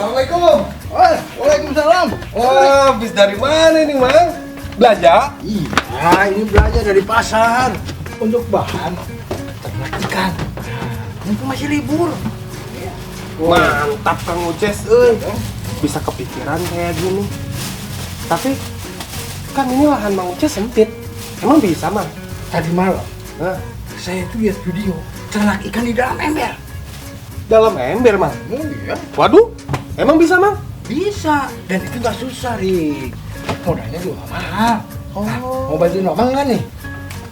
Assalamualaikum. Waalaikumsalam. Wah, habis dari mana nih, Mang? Belanja? Iya, ini belanja dari pasar untuk bahan ternak ikan. Mumpung masih libur. Mantap Kang Uces, bisa kepikiran kayak gini. Tapi kan ini lahan Mang Uces sempit. Emang bisa, Mang? Tadi malam Hah? saya tuh lihat video ternak ikan di dalam ember. Dalam ember, Mang? Oh iya, Waduh, emang bisa, Mang? bisa. Dan itu nggak susah, Rik. Modalnya juga nggak mahal. Oh. Nah, mau bantuin Omang nggak nih?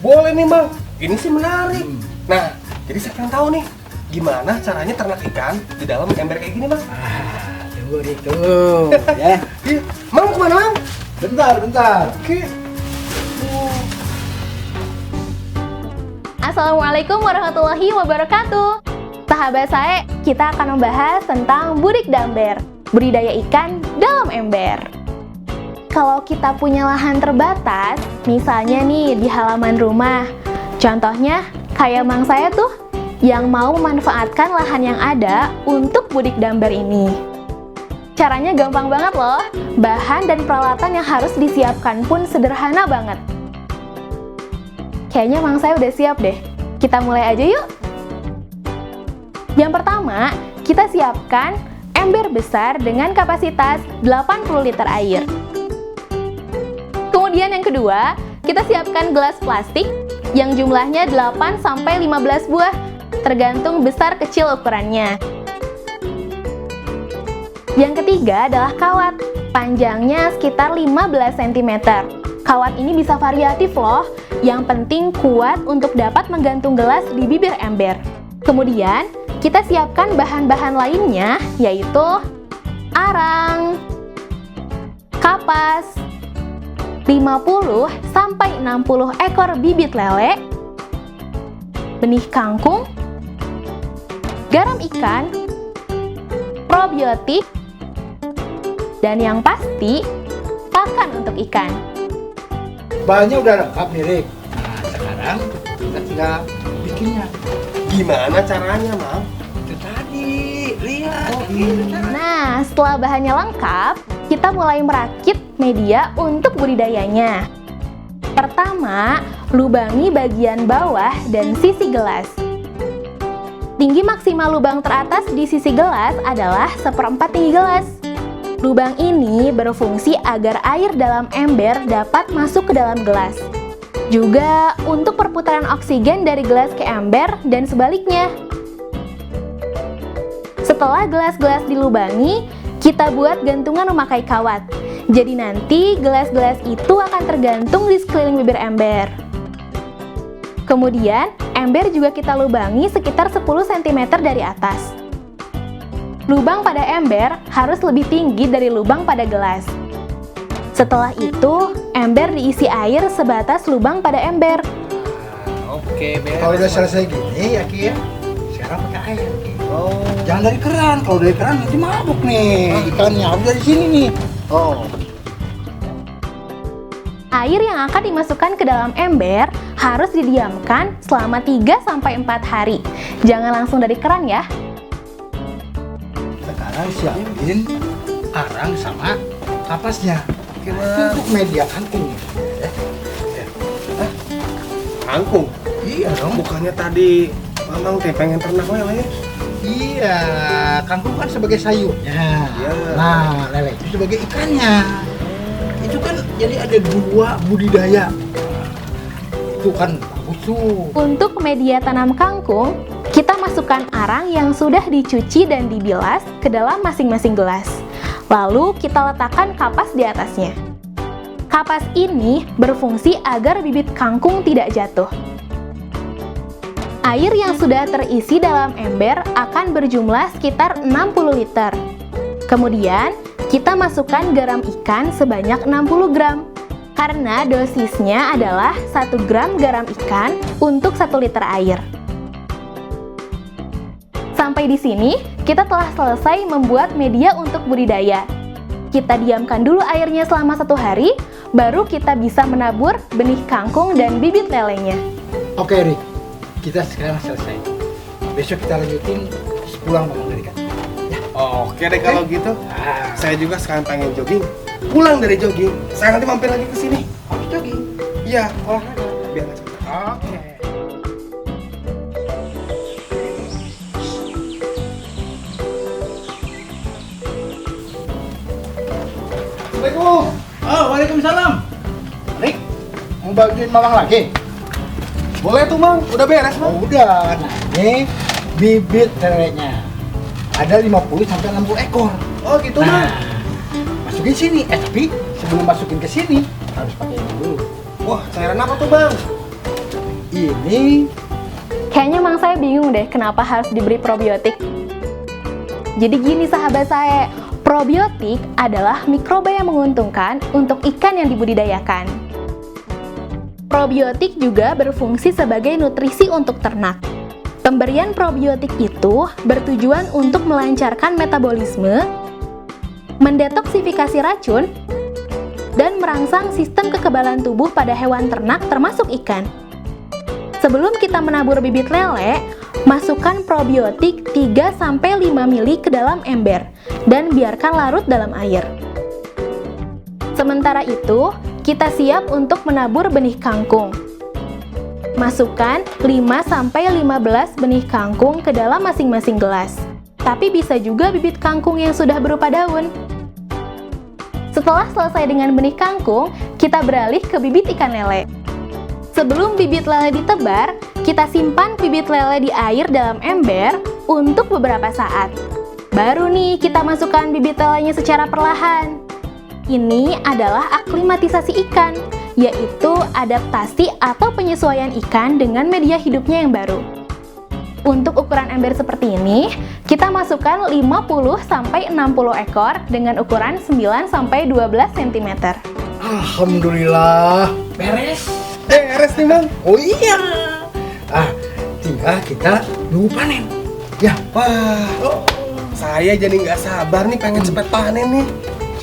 Boleh nih, Mang. Ini sih menarik. Nah, jadi saya pengen tahu nih, gimana caranya ternak ikan di dalam ember kayak gini, Mang? Tunggu, Rik, tunggu. Ya, Iya. Mang kemana, Mang? bentar. Oke. Assalamualaikum warahmatullahi wabarakatuh. Sahabat saya, kita akan membahas tentang budik damber, budidaya ikan dalam ember. Kalau kita punya lahan terbatas, misalnya nih di halaman rumah, contohnya kayak mang saya tuh, yang mau memanfaatkan lahan yang ada untuk budik damber ini. Caranya gampang banget loh, bahan dan peralatan yang harus disiapkan pun sederhana banget. Kayaknya mang saya udah siap deh. Kita mulai aja yuk. Yang pertama, kita siapkan ember besar dengan kapasitas 80 liter air. Kemudian yang kedua, kita siapkan gelas plastik yang jumlahnya 8-15 buah, tergantung besar kecil ukurannya. Yang ketiga adalah kawat, panjangnya sekitar 15 cm. Kawat ini bisa variatif loh, yang penting kuat untuk dapat menggantung gelas di bibir ember. Kemudian, kita siapkan bahan-bahan lainnya, yaitu arang, kapas, 50-60 ekor bibit lele, benih kangkung, garam ikan, probiotik, dan yang pasti, pakan untuk ikan. Bahannya udah lengkap nih, Rik. Nah, sekarang kita tinggal bikinnya. Gimana caranya, Mang? Itu tadi, lihat. Itu cara. Nah, setelah bahannya lengkap, kita mulai merakit media untuk budidayanya. Pertama, lubangi bagian bawah dan sisi gelas. Tinggi maksimal lubang teratas di sisi gelas adalah 1/4 tinggi gelas. Lubang ini berfungsi agar air dalam ember dapat masuk ke dalam gelas. Juga untuk perputaran oksigen dari gelas ke ember dan sebaliknya. Setelah gelas-gelas dilubangi, kita buat gantungan memakai kawat. Jadi nanti gelas-gelas itu akan tergantung di sekeliling bibir ember. Kemudian, ember juga kita lubangi sekitar 10 cm dari atas. Lubang pada ember harus lebih tinggi dari lubang pada gelas. Setelah itu, ember diisi air sebatas lubang pada ember. Oke, beres. Kalau udah selesai gini, ya Ki, ya, sekarang pakai air, Ki. Oh. Jangan dari keran. Kalau dari keran nanti mabuk nih ikannya. Harus dari sini nih. Oh. Air yang akan dimasukkan ke dalam ember harus didiamkan selama 3-4 hari. Jangan langsung dari keran ya. Sekarang siapin arang sama kapasnya. Gimana? Untuk media kangkung. Kangkung? Iya dong. Bukannya tadi Mamang teh pengen ternak lele? Iya, kangkung kan sebagai sayurnya. Iya. Nah, lele itu sebagai ikannya. Itu kan jadi ada 2 budidaya. Itu kan bagus tuh. Untuk media tanam kangkung, kita masukkan arang yang sudah dicuci dan dibilas ke dalam masing-masing gelas. Lalu kita letakkan kapas di atasnya. Kapas ini berfungsi agar bibit kangkung tidak jatuh. Air yang sudah terisi dalam ember akan berjumlah sekitar 60 liter. Kemudian, kita masukkan garam ikan sebanyak 60 gram. Karena dosisnya adalah 1 gram garam ikan untuk 1 liter air. Sampai di sini, kita telah selesai membuat media untuk budidaya. Kita diamkan dulu airnya selama 1 hari, baru kita bisa menabur benih kangkung dan bibit lelenya. Oke, Rik. Kita sekarang selesai. Besok kita lanjutin sepulang Mamang dari kantor. Ya. Oke deh kalau gitu. Saya juga sekarang pengen jogging. Pulang dari jogging, saya nanti mampir lagi ke sini. Harus jogging. Iya, olahraga biar nggak capek. Oke. Assalamualaikum. Oh, waalaikumsalam. Rik, mau bantuin mamang lagi? Boleh tuh Bang, udah beres Bang. Oh, udah. Nah, ini bibit lelenya. Ada 50 sampai 60 ekor. Oh gitu Nah, Bang. masukin sini. Tapi sebelum masukin ke sini harus pakai ini dulu. Wah, cairan apa tuh Bang? Ini Kayaknya Mang saya bingung deh kenapa harus diberi probiotik. Jadi gini sahabat saya, probiotik adalah mikroba yang menguntungkan untuk ikan yang dibudidayakan. Probiotik juga berfungsi sebagai nutrisi untuk ternak. Pemberian probiotik itu bertujuan untuk melancarkan metabolisme, mendetoksifikasi racun, dan merangsang sistem kekebalan tubuh pada hewan ternak termasuk ikan. Sebelum kita menabur bibit lele, masukkan probiotik 3-5 ml ke dalam ember dan biarkan larut dalam air. Sementara itu, kita siap untuk menabur benih kangkung. Masukkan 5-15 benih kangkung ke dalam masing-masing gelas. Tapi bisa juga bibit kangkung yang sudah berupa daun. Setelah selesai dengan benih kangkung, kita beralih ke bibit ikan lele. Sebelum bibit lele ditebar, kita simpan bibit lele di air dalam ember untuk beberapa saat. Baru nih kita masukkan bibit lelenya secara perlahan. Ini adalah aklimatisasi ikan, yaitu adaptasi atau penyesuaian ikan dengan media hidupnya yang baru. Untuk ukuran ember seperti ini, kita masukkan 50-60 ekor dengan ukuran 9-12 cm. alhamdulillah beres. Beres nih Bang. Oh iya. Tinggal kita nunggu panen. Ya, Wah, saya jadi nggak sabar nih pengen cepet panen nih.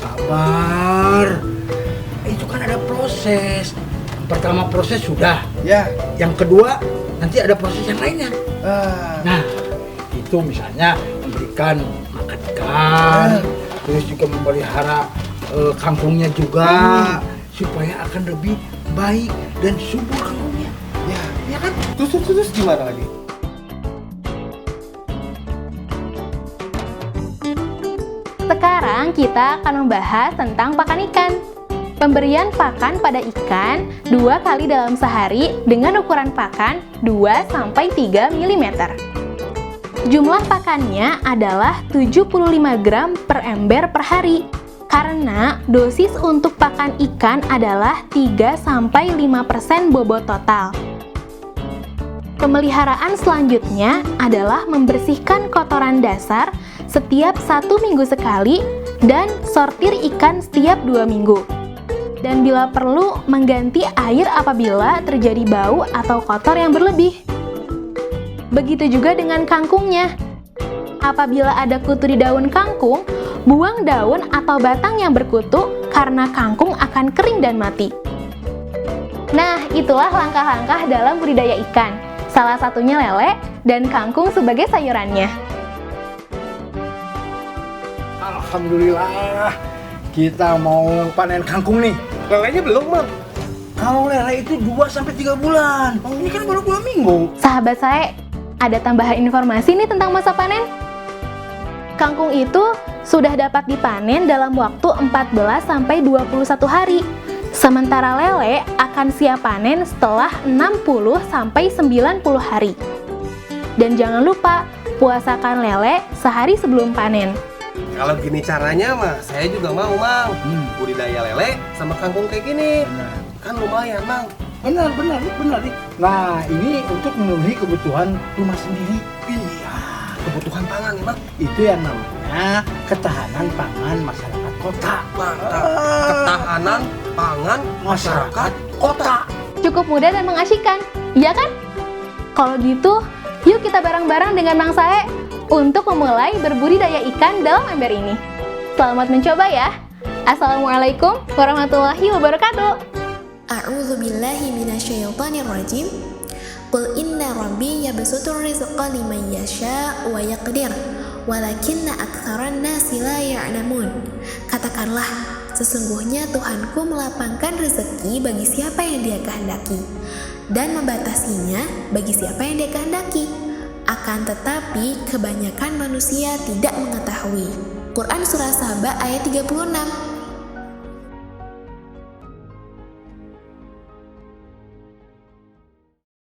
sabar. Itu kan ada proses. Pertama proses sudah. Ya. Yang kedua nanti ada proses yang lainnya. Ah, Nah, itu misalnya memberikan makan ikan, terus juga memelihara kangkungnya juga supaya akan lebih baik dan subur kangkungnya. ya. Ya kan? Terus gimana lagi? Sekarang kita akan membahas tentang pakan ikan. Pemberian pakan pada ikan 2 kali dalam sehari dengan ukuran pakan 2-3 mm. Jumlah pakannya adalah 75 gram per ember per hari. Karena dosis untuk pakan ikan adalah 3-5% bobot total. Pemeliharaan selanjutnya adalah membersihkan kotoran dasar setiap 1 minggu sekali dan sortir ikan setiap 2 minggu. Dan bila perlu, mengganti air apabila terjadi bau atau kotor yang berlebih. Begitu juga dengan kangkungnya. Apabila ada kutu di daun kangkung, buang daun atau batang yang berkutu karena kangkung akan kering dan mati. Nah, itulah langkah-langkah dalam budidaya ikan. Salah satunya lele dan kangkung sebagai sayurannya. Alhamdulillah. Kita mau panen kangkung nih. Lelenya belum Bang. Kalau lele itu 2-3 bulan. Ini kan baru 2 minggu. Sahabat saya, ada tambahan informasi nih tentang masa panen. Kangkung itu sudah dapat dipanen dalam waktu 14-21 hari. Sementara lele akan siap panen setelah 60-90 hari. Dan jangan lupa, puasakan lele sehari sebelum panen. Kalau gini caranya mah, saya juga mau Bang. Budidaya lele sama kangkung kayak gini. Benar. Kan lumayan Bang. Benar. Nah, ini untuk memenuhi kebutuhan rumah sendiri. Iya, kebutuhan pangan nih Bang. Itu yang namanya ketahanan pangan masyarakat kota. Mantap. Ketahanan pangan masyarakat kota. Cukup mudah dan mengasyikkan, iya kan? Kalau gitu, yuk kita bareng-bareng dengan Mang Sae untuk memulai berbudidaya ikan dalam ember ini. Selamat mencoba ya. Assalamualaikum warahmatullahi wabarakatuh. A'udzu billahi minasyaitonir rajim. Qul inna rabbi yabsutur rizqa liman yasha wa yaqdir walakinna aktsaran nasi la ya'lamun. Katakanlah, sesungguhnya Tuhanku melapangkan rezeki bagi siapa yang Dia kehendaki dan membatasinya bagi siapa yang Dia kehendaki. Akan tetapi kebanyakan manusia tidak mengetahui. Quran Surah Saba ayat 36.